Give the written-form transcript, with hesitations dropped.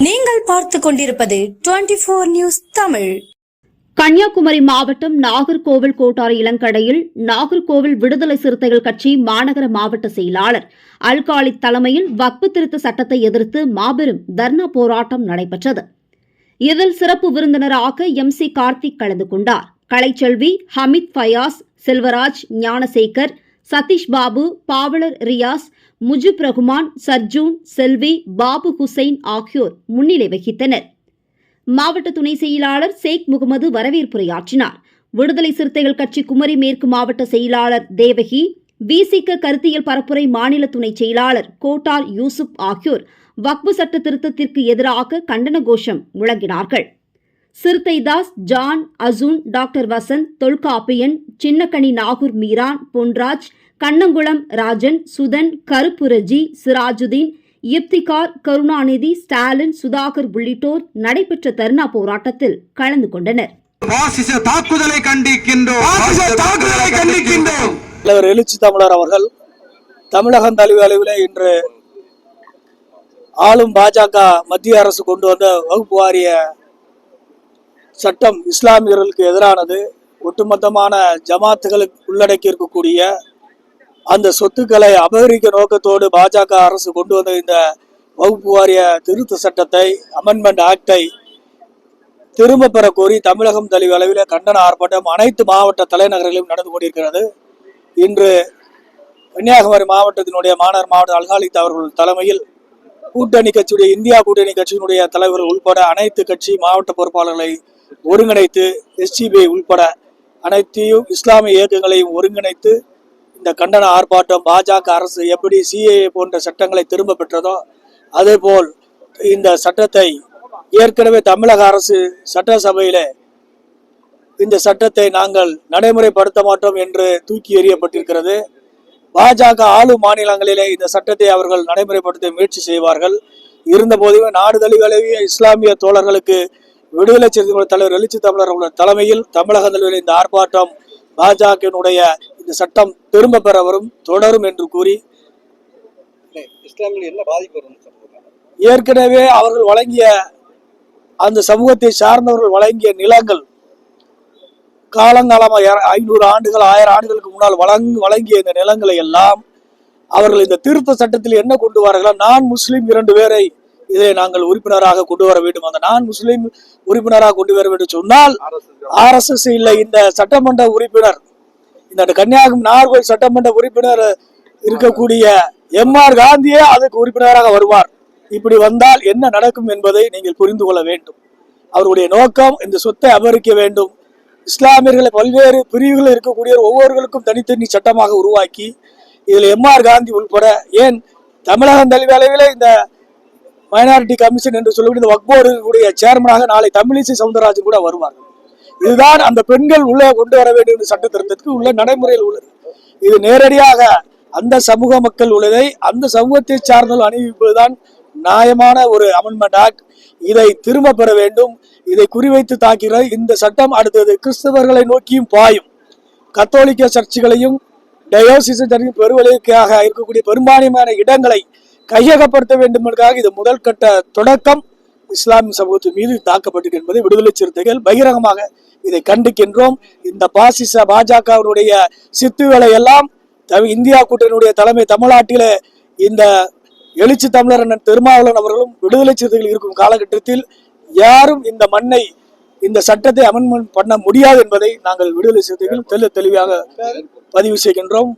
நீங்கள் பார்த்து கொண்டிருப்பது 24 நியூஸ் தமிழ். கன்னியாகுமரி மாவட்டம் நாகர்கோவில் கோட்டார் இளங்கடையில் நாகர்கோவில் விடுதலை சிறுத்தைகள் கட்சி மாநகர மாவட்ட செயலாளர் அல்காலித் தலைமையில் வக்பு திருத்த சட்டத்தை எதிர்த்து மாபெரும் தர்ணா போராட்டம் நடைபெற்றது. இதில் சிறப்பு விருந்தினராக MC கார்த்திக் கலந்து கொண்டார். கலைச்செல்வி, ஹமீத் ஃபயாஸ், செல்வராஜ், ஞானசேகர், சதீஷ் பாபு, பாவலர் ரியாஸ், முஜிப் ரகுமான், சர்ஜூன், செல்வி, பாபு ஹுசைன் ஆகியோர் முன்னிலை வகித்தனர். மாவட்ட துணை செயலாளர் சேக் முகமது வரவேற்புரையாற்றினார். விடுதலை சிறுத்தைகள் கட்சி குமரி மேற்கு மாவட்ட செயலாளர் தேவகி, VCK கருத்தியல் பரப்புரை மாநில துணை செயலாளர் கோட்டார் யூசுப் ஆகியோர் வக்பு சட்ட திருத்தத்திற்கு எதிராக கண்டன கோஷம் முழங்கினார்கள். சிறுத்தைதாஸ், ஜான், அசூன், டாக்டர் வசந்த், தொல்காப்பியன், சின்னக்கனி நாகூர் மீரான், பொன்ராஜ், கண்ணங்குளம் ராஜன், சுதன், கருப்புரஜி, சிராஜுதீன், இப்திகார், கருணாநிதி, ஸ்டாலின், சுதாகர் உள்ளிட்டோர் நடைபெற்ற தர்ணா போராட்டத்தில் கலந்து கொண்டனர். தலைவர் எழுச்சி தமிழர் அவர்கள் தமிழகம் தழுவிய அளவில் இன்று ஆளும் பாஜக மத்திய அரசு கொண்டு வந்த வகுப்பு வாரிய சட்டம் இஸ்லாமியர்களுக்கு எதிரானது. ஒட்டுமொத்தமான ஜமாத்துகளுக்கு உள்ளடக்கி இருக்கக்கூடிய அந்த சொத்துக்களை அபகரிக்க நோக்கத்தோடு பாஜக அரசு கொண்டு வந்த இந்த வகுப்பு வாரிய திருத்த சட்டத்தை, அமெண்ட்மெண்ட் ஆக்டை திரும்ப பெற கோரி தமிழகம் தழுவிய அளவில் கண்டன ஆர்ப்பாட்டம் அனைத்து மாவட்ட தலைநகர்களிலும் நடந்து கொண்டிருக்கிறது. இன்று கன்னியாகுமரி மாவட்டத்தினுடைய மாநகர் மாவட்ட அல்காலித் அவர்கள் தலைமையில் கூட்டணி கட்சியுடைய இந்தியா கூட்டணி கட்சியினுடைய தலைவர்கள் உள்பட அனைத்து கட்சி மாவட்ட பொறுப்பாளர்களை ஒருங்கிணைத்து SCB உள்பட அனைத்தையும் இஸ்லாமிய இயக்கங்களையும் ஒருங்கிணைத்து இந்த கண்டன ஆர்ப்பாட்டம், பாஜக அரசு எப்படி CAA போன்ற சட்டங்களை திரும்ப பெற்றதோ அதேபோல் இந்த சட்டத்தை ஏற்கனவே தமிழக அரசு சட்டசபையில இந்த சட்டத்தை நாங்கள் நடைமுறைப்படுத்த மாட்டோம் என்று தூக்கி எறியப்பட்டிருக்கிறது. பாஜக ஆளும் மாநிலங்களிலே இந்த சட்டத்தை அவர்கள் நடைமுறைப்படுத்த முயற்சி செய்வார்கள். இருந்த போதுமே நாடு தழுவிய இஸ்லாமிய தோழர்களுக்கு விடுதலை சிறுத்தைகள் தலைவர் எழுச்சி தமிழர் தலைமையில் தமிழக தலைவரில் இந்த ஆர்ப்பாட்டம் பாஜகவினுடைய இந்த சட்டம் திரும்ப பெற வரும் தொடரும் என்று கூறி, ஏற்கனவே அவர்கள் வழங்கிய அந்த சமூகத்தை சார்ந்தவர்கள் வழங்கிய நிலங்கள் காலங்காலமாக 500 ஆண்டுகள் 1000 ஆண்டுகளுக்கு முன்னால் வழங்கிய இந்த நிலங்களை எல்லாம் அவர்கள் இந்த திருத்த சட்டத்தில் என்ன கொண்டு வார்கள், நான் முஸ்லீம் 2 பேரை இதை நாங்கள் உறுப்பினராக கொண்டு வர வேண்டும். அந்த நான் முஸ்லீம் உறுப்பினராக கொண்டு வர வேண்டும் சொன்னால் RSS இல்லை, இந்த சட்டமன்ற உறுப்பினர், இந்த கன்னியாகுமரி நாகர்கோவில் சட்டமன்ற உறுப்பினர் இருக்கக்கூடிய MR காந்தியே அதுக்கு உறுப்பினராக வருவார். இப்படி வந்தால் என்ன நடக்கும் என்பதை நீங்கள் புரிந்து கொள்ள வேண்டும். அவருடைய நோக்கம் இந்த சொத்தை அபகரிக்க வேண்டும். இஸ்லாமியர்களை பல்வேறு பிரிவுகள் இருக்கக்கூடிய ஒவ்வொருவருக்கும் தனித்தனி சட்டமாக உருவாக்கி இதில் MR காந்தி உள்பட, ஏன் தமிழகம் தழுவிய அளவில் இந்த மைனாரிட்டி கமிஷன் என்று சொல்லக்கூடிய வக்ஃப் போர்டுடைய சேர்மனாக நாளை தமிழிசை சவுந்தரராஜன் கூட வருவார்கள். இதுதான் அந்த பெண்கள் உள்ளே கொண்டு வர வேண்டும் என்ற சட்ட திருத்தத்துக்கு உள்ள நடைமுறையில் உள்ளது. இது நேரடியாக அந்த சமூக மக்கள் உள்ளதை அந்த சமூகத்தை சார்ந்தவர்கள் அணிவிப்பதுதான் நியாயமான ஒரு அமெண்ட்மெண்ட் ஆக்ட். இதை திரும்ப பெற வேண்டும். இதை குறிவைத்து தாக்குகிற இந்த சட்டம் அடுத்தது கிறிஸ்தவர்களை நோக்கியும் பாயும். கத்தோலிக்க சர்ச்சுகளையும் டயோசிஸ் பெருவழிக்காக இருக்கக்கூடிய பெரும்பான்மையான இடங்களை கையகப்படுத்த வேண்டும் என்பதற்காக இது முதல் கட்ட தொடக்கம் இஸ்லாமிய சமூகத்தின் மீது தாக்கப்பட்டது என்பதை விடுதலை சிறுத்தைகள் பகிரங்கமாக இதை கண்டிக்கின்றோம். இந்த பாசிச பாஜகவினுடைய சித்துகளை எல்லாம் இந்தியா கூட்டணியுடைய தலைமை தமிழ்நாட்டில இந்த எழுச்சி தமிழர் திருமாவளவன் அவர்களும் விடுதலை சிறுத்தைகள் இருக்கும் காலகட்டத்தில் யாரும் இந்த மண்ணை, இந்த சட்டத்தை அமெண்ட்மெண்ட் பண்ண முடியாது என்பதை நாங்கள் விடுதலை சிறுத்தைகள் தெளிவாக பதிவு செய்கின்றோம்.